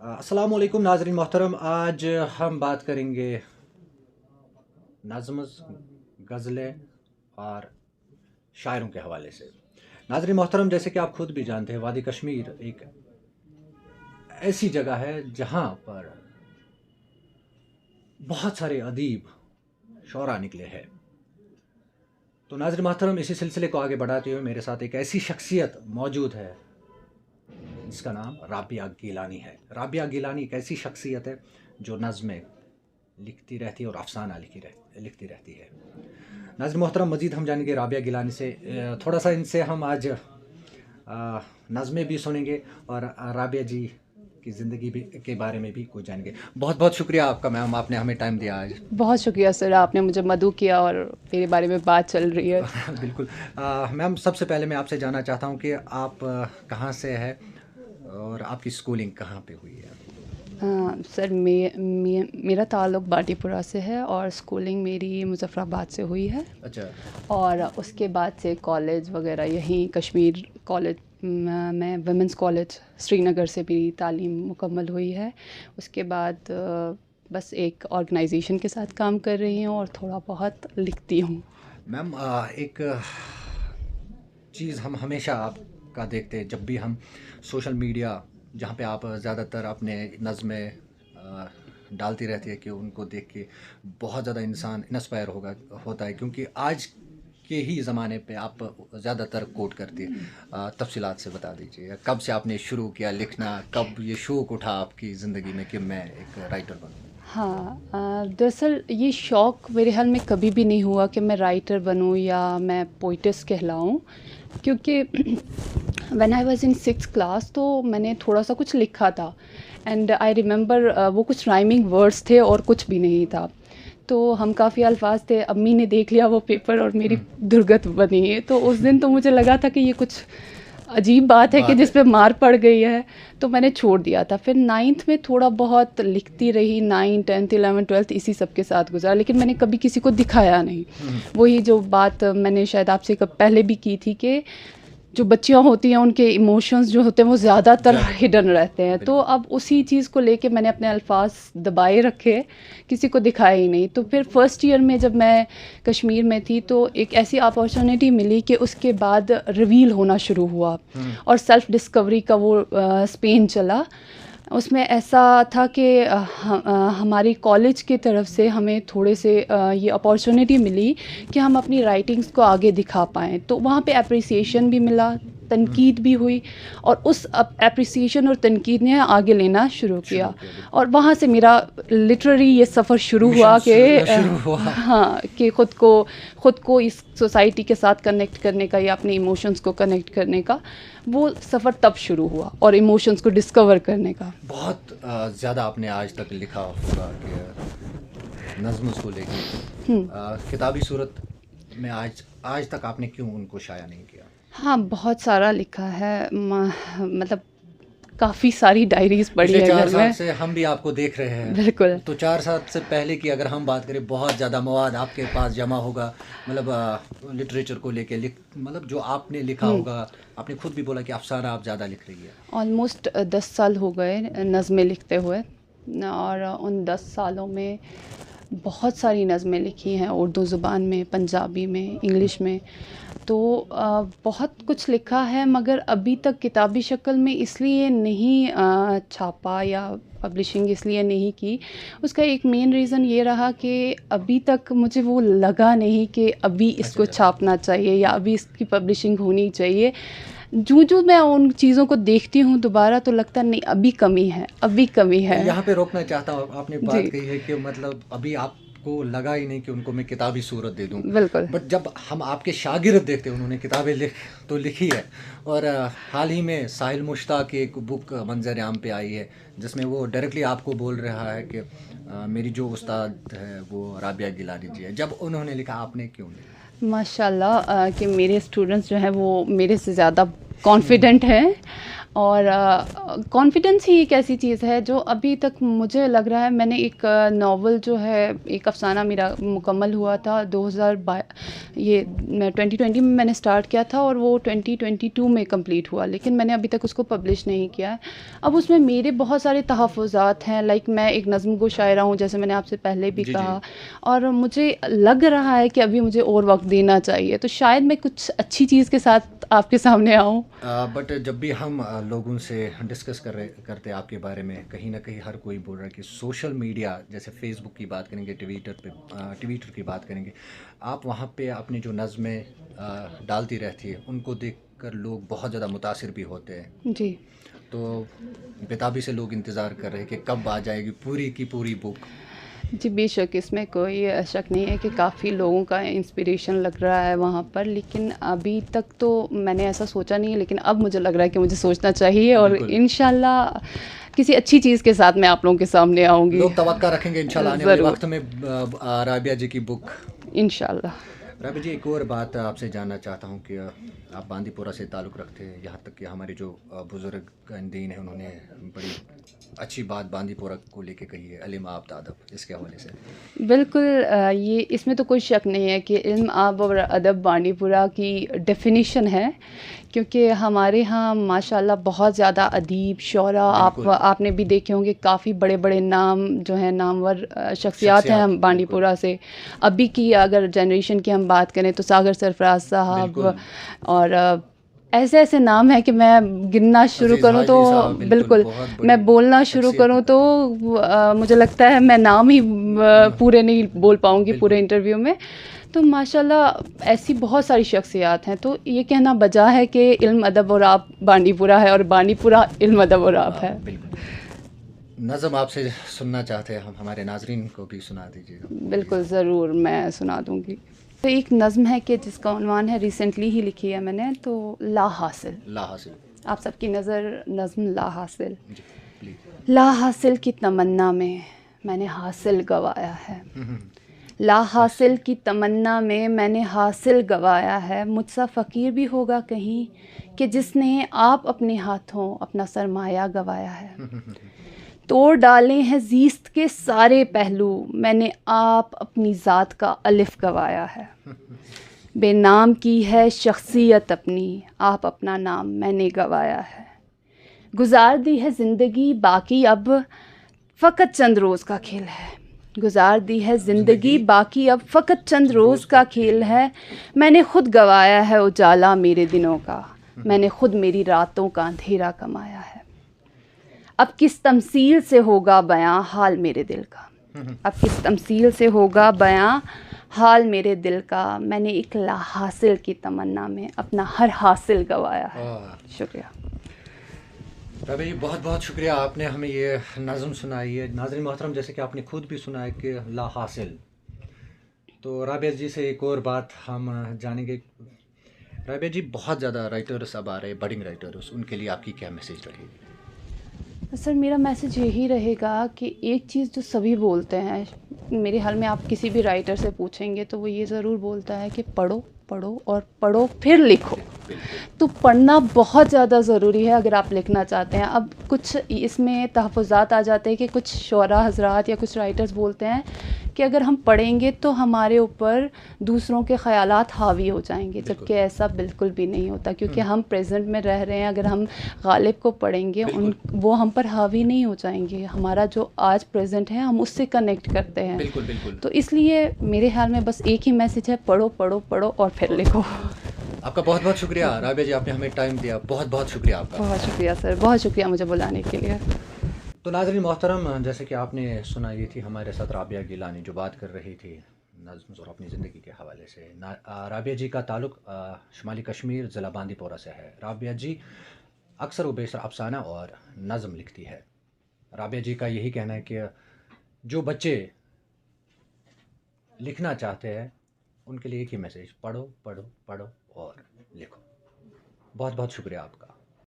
अस्सलाम वालेकुम नाज़रीन मोहतरम। आज हम बात करेंगे नज़्म, गज़लें और शायरों के हवाले से। नाज़रीन मोहतरम, जैसे कि आप खुद भी जानते हैं, वादी कश्मीर एक ऐसी जगह है जहाँ पर बहुत सारे अदीब शोरा निकले हैं। तो नाज़रीन मोहतरम, इसी सिलसिले को आगे बढ़ाते हुए मेरे साथ एक ऐसी शख्सियत मौजूद है जिसका नाम राबिया गिलानी है। राबिया गिलानी एक ऐसी शख्सियत है जो नज़में लिखती रहती है और अफसाना लिखती रहती है। नाज़रीन मोहतरम, मज़ीद हम जानेंगे राबिया गिलानी से। थोड़ा सा इनसे हम आज नज़में भी सुनेंगे और राबिया जी की ज़िंदगी भी के बारे में भी कुछ जानेंगे। बहुत बहुत शुक्रिया आपका मैम, आपने हमें टाइम दिया आज। बहुत शुक्रिया सर, आपने मुझे मदऊ किया और मेरे बारे में बात चल रही है। बिल्कुल। मैम, सबसे पहले मैं आपसे जानना चाहता हूँ कि आप कहाँ से हैं और आपकी स्कूलिंग कहाँ पे हुई है? सर मेरा ताल्लुक़ बाटीपुरा से है और स्कूलिंग मेरी मुज़फ़्फ़राबाद से हुई है। अच्छा। और उसके बाद से कॉलेज वगैरह यहीं कश्मीर कॉलेज, मैं वुमेंस कॉलेज श्रीनगर से मेरी तालीम मुकम्मल हुई है। उसके बाद बस एक ऑर्गेनाइजेशन के साथ काम कर रही हूँ और थोड़ा बहुत लिखती हूँ। मैम, एक चीज़ हम हमेशा आपका देखते हैं जब भी हम सोशल मीडिया, जहाँ पे आप ज़्यादातर अपने नज़में डालती रहती है, कि उनको देख के बहुत ज़्यादा इंसान इंस्पायर होता है, क्योंकि आज के ही ज़माने पे आप ज़्यादातर कोट करती है। तफसीलात से बता दीजिए, कब से आपने शुरू किया लिखना, कब ये शौक़ उठा आपकी ज़िंदगी में कि मैं एक राइटर बनूँ? हाँ, दरअसल ये शौक़ मेरे ख़्याल में कभी भी नहीं हुआ कि मैं राइटर बनूँ या मैं पोइटेस कहलाऊँ, क्योंकि when I was in 6th class तो मैंने थोड़ा सा कुछ लिखा था एंड आई रिमेंबर वो कुछ राइमिंग वर्ड्स थे और कुछ भी नहीं था। तो हम काफ़ी अल्फाज थे, अम्मी ने देख लिया वो पेपर और मेरी दुर्गत बनी। तो उस दिन तो मुझे लगा था कि ये कुछ अजीब बात है कि जिस पे मार पड़ गई है, तो मैंने छोड़ दिया था। फिर 9th में थोड़ा बहुत लिखती रही, 9, 10th, 11, 12th इसी सब के साथ गुजारा, लेकिन मैंने कभी किसी को दिखाया नहीं। वही जो बात मैंने शायद आपसे पहले भी की थी कि जो बच्चियाँ होती हैं उनके इमोशंस जो होते हैं वो ज़्यादातर हिडन रहते हैं। तो अब उसी चीज़ को लेके मैंने अपने अल्फाज दबाए रखे, किसी को दिखाया ही नहीं। तो फिर फर्स्ट ईयर में जब मैं कश्मीर में थी तो एक ऐसी अपॉर्चुनिटी मिली कि उसके बाद रिवील होना शुरू हुआ और सेल्फ़ डिस्कवरी का वो स्पेन चला। उसमें ऐसा था कि हमारी कॉलेज की तरफ से हमें थोड़े से ये अपॉर्चुनिटी मिली कि हम अपनी राइटिंग्स को आगे दिखा पाएँ। तो वहाँ पे एप्रिसिएशन भी मिला, तनकीद भी हुई और उस एप्रिसिएशन और तनकीद ने आगे लेना शुरू किया। और वहाँ से मेरा लिटरेरी ये सफ़र शुरू हुआ कि हाँ, कि ख़ुद को इस सोसाइटी के साथ कनेक्ट करने का या अपने इमोशंस को कनेक्ट करने का वो सफ़र तब शुरू हुआ और इमोशंस को डिस्कवर करने का। बहुत ज़्यादा आपने आज तक लिखा होगा कि नज़्म को लेके, किताबी सूरत में आज तक आपने क्यों उनको शाया नहीं किया? हाँ, बहुत सारा लिखा है, मतलब काफ़ी सारी डायरीज़ पढ़ी पिछले है 4 घर साल में। से हम भी आपको देख रहे हैं। बिल्कुल। तो 4 साल से पहले की अगर हम बात करें, बहुत ज़्यादा मवाद आपके पास जमा होगा, मतलब लिटरेचर को लेके मतलब जो आपने लिखा होगा। आपने खुद भी बोला कि अफ़साना आप ज़्यादा लिख रही है। ऑलमोस्ट 10 साल हो गए नज़में लिखते हुए और उन 10 सालों में बहुत सारी नज़में लिखी हैं, उर्दू ज़ुबान में, पंजाबी में, इंग्लिश में। तो बहुत कुछ लिखा है, मगर अभी तक किताबी शक्ल में इसलिए नहीं छापा या पब्लिशिंग इसलिए नहीं की। उसका एक मेन रीज़न ये रहा कि अभी तक मुझे वो लगा नहीं कि अभी इसको छापना चाहिए या अभी इसकी पब्लिशिंग होनी चाहिए। जो मैं उन चीज़ों को देखती हूँ दोबारा तो लगता नहीं, अभी कमी है, अभी कमी है। यहाँ पे रोकना चाहता हूँ, आपने बात जी, कही है कि मतलब अभी आपको लगा ही नहीं कि उनको मैं किताबी सूरत दे दूँ। बिल्कुल। बट जब हम आपके शागिर्द देखते हैं, उन्होंने किताबें लिखी है। और हाल ही में साहिल मुश्ताक की एक बुक मंजर आम पे आई है, जिसमें वो डायरेक्टली आपको बोल रहा है कि मेरी जो उस्ताद है वो राबिया गिलानी जी है। जब उन्होंने लिखा, आपने क्यों लिखा? माशाल्लाह कि मेरे स्टूडेंट्स जो हैं वो मेरे से ज़्यादा कॉन्फिडेंट हैं और कॉन्फिडेंस ही एक ऐसी चीज़ है जो अभी तक मुझे लग रहा है, मैंने एक नावल जो है, एक अफ़साना मेरा मुकम्मल हुआ था 2020 में मैंने स्टार्ट किया था और वो 2022 में कंप्लीट हुआ, लेकिन मैंने अभी तक उसको पब्लिश नहीं किया है। अब उसमें मेरे बहुत सारे तहफ़्फ़ुज़ात हैं, लाइक मैं एक नज़्म गो शायरा हूँ, जैसे मैंने आपसे पहले भी जी, जी। कहा, और मुझे लग रहा है कि अभी मुझे और वक्त देना चाहिए, तो शायद मैं कुछ अच्छी चीज़ के साथ आपके सामने आऊँ। बट जब भी हम लोगों से डिस्कस करते हैं आपके बारे में, कहीं ना कहीं हर कोई बोल रहा है कि सोशल मीडिया, जैसे फेसबुक की बात करेंगे, ट्विटर की बात करेंगे, आप वहाँ पे अपनी जो नज़में डालती रहती है उनको देखकर लोग बहुत ज़्यादा मुतासिर भी होते हैं। जी। तो बेताबी से लोग इंतज़ार कर रहे हैं कि कब आ जाएगी पूरी की पूरी बुक। जी, बेशक इसमें कोई शक नहीं है कि काफ़ी लोगों का इंस्पिरेशन लग रहा है वहाँ पर, लेकिन अभी तक तो मैंने ऐसा सोचा नहीं है, लेकिन अब मुझे लग रहा है कि मुझे सोचना चाहिए और बिल्कुल। इंशाल्लाह किसी अच्छी चीज़ के साथ मैं आप लोगों के सामने आऊँगी। लोग तवक्का रखेंगे इंशाल्लाह आने वाले ज़रूर, वक्त में राबिया जी की बुक। इंशाल्लाह। राबिया जी, एक और बात आपसे जानना चाहता हूँ कि आप बांदीपुरा से ताल्लुक़ रखते हैं, यहाँ तक कि हमारे जो बुज़ुर्ग दीन हैं उन्होंने बड़ी अच्छी बात बांदीपुरा को लेके कही है, इल्म आब अदब, इसके हवाले से। बिल्कुल, ये इसमें तो कोई शक नहीं है कि इल्म आब और अदब बांडीपुरा की डेफिनेशन है, क्योंकि हमारे यहाँ माशाल्लाह बहुत ज़्यादा अदीब शौरा, बिल्कुल। आपने भी देखे होंगे, काफ़ी बड़े बड़े नाम जो हैं, नामवर शख्सियात हैं शख्सियात, हम बांडीपुरा से। अभी की अगर जनरेशन की हम बात करें तो सागर सरफराज साहब, बिल्कुल। और ऐसे ऐसे नाम हैं कि मैं गिनना शुरू अजीज़ करूं तो हाजी साहब, बिल्कुल बिल्कुल, बहुत बड़ी मैं बोलना शुरू शख्सियत करूं तो निकलते हैं। मुझे लगता है मैं नाम ही पूरे नहीं बोल पाऊंगी पूरे बिल्कुल। इंटरव्यू में। तो माशाल्लाह ऐसी बहुत सारी शख्सियात हैं, तो ये कहना बजा है कि इल्म अदब और आप बांडीपुरा है और बांडीपुरा इल्म अदब और आप है। बिल्कुल। नज़म आपसे सुनना चाहते हैं हम, हमारे नाजरीन को भी सुना दीजिएगा। बिल्कुल, ज़रूर मैं सुना दूंगी। तो एक नज़्म है कि जिसका उन्वान है, रिसेंटली ही लिखी है मैंने, तो ला हासिल। ला हासिल। आप सबकी नज़र नज़्म ला हासिल। जी, प्लीज़। ला हासिल की तमन्ना में मैंने हासिल गवाया है, ला हासिल की तमन्ना में मैंने हासिल गवाया है। मुझसा फ़कीर भी होगा कहीं कि जिसने आप अपने हाथों अपना सरमाया गवाया है। तोड़ डाले हैं ज़ीस्त के सारे पहलू, मैंने आप अपनी ज़ात का अलिफ गवाया है। बेनाम की है शख्सियत अपनी, आप अपना नाम मैंने गवाया है। गुजार दी है ज़िंदगी बाकी अब फ़कत चंद रोज़ का खेल है, गुजार दी है ज़िंदगी बाकी अब फ़कत चंद रोज़ का खेल है। मैंने खुद गवाया है उजाला मेरे दिनों का, मैंने खुद मेरी रातों का अंधेरा कमाया है। अब किस तमसील से होगा बयां हाल मेरे दिल का, अब किस तमसील से होगा बयां हाल मेरे दिल का। मैंने एक ला हासिल की तमन्ना में अपना हर हासिल गवाया है। शुक्रिया राबिया जी, बहुत बहुत शुक्रिया, आपने हमें ये नज़म सुनाई है। नाज़रीन मोहतरम, जैसे कि आपने खुद भी सुना है कि ला हासिल। तो राबिया जी से एक और बात हम जानेंगे। राबिया जी, बहुत ज़्यादा राइटर्स अब आ रहे हैं, बडिंग राइटर्स, उनके लिए आपकी क्या मैसेज रहेगी? सर, मेरा मैसेज यही रहेगा कि एक चीज़ जो सभी बोलते हैं, मेरे हाल में आप किसी भी राइटर से पूछेंगे तो वो ये ज़रूर बोलता है कि पढ़ो पढ़ो और पढ़ो फिर लिखो। तो पढ़ना बहुत ज़्यादा ज़रूरी है अगर आप लिखना चाहते हैं। अब कुछ इसमें तहफ़्फ़ुज़ात आ जाते हैं कि कुछ शोरा हज़रात या कुछ राइटर्स बोलते हैं कि अगर हम पढ़ेंगे तो हमारे ऊपर दूसरों के ख़यालात हावी हो जाएंगे, जबकि ऐसा बिल्कुल भी नहीं होता, क्योंकि हम प्रेजेंट में रह रहे हैं। अगर हम गालिब को पढ़ेंगे वो हम पर हावी नहीं हो जाएंगे। हमारा जो आज प्रेजेंट है हम उससे कनेक्ट करते हैं। बिल्कुल बिल्कुल। तो इसलिए मेरे ख्याल में बस एक ही मैसेज है, पढ़ो पढ़ो पढ़ो और फिर लिखो। आपका बहुत बहुत शुक्रिया राबिया जी, आपने हमें टाइम दिया, बहुत बहुत शुक्रिया आपका। बहुत शुक्रिया सर, बहुत शुक्रिया मुझे बुलाने के लिए। तो नाज़रीन मोहतरम, जैसे कि आपने सुना, ये थी हमारे साथ राबिया गिलानी जो बात कर रही थी नज़्म और अपनी ज़िंदगी के हवाले से। राबिया जी का ताल्लुक़ शुमाली कश्मीर ज़िला बांदीपोरा से है। राबिया जी अक्सर व बेशर अफसाना और नज़्म लिखती है। राबिया जी का यही कहना है कि जो बच्चे लिखना चाहते हैं उनके लिए एक ही मैसेज, पढ़ो पढ़ो पढ़ो और लिखो। बहुत बहुत शुक्रिया आपका।